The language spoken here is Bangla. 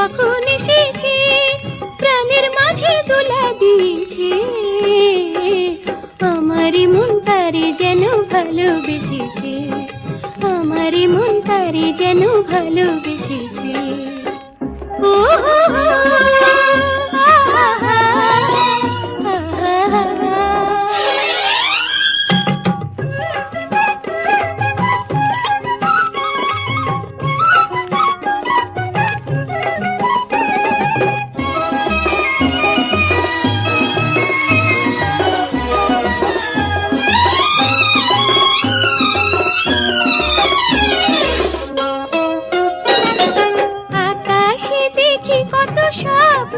কখন এসেছে, প্রাণের মাঝে দোলা দিয়েছে। আমারই মন তারে যেন ভালোবেসেছে, আমারই মন তারে যেন ভালোবেসেছে। ও হো হো, আকাশে দেখি কত স্বপ্ন,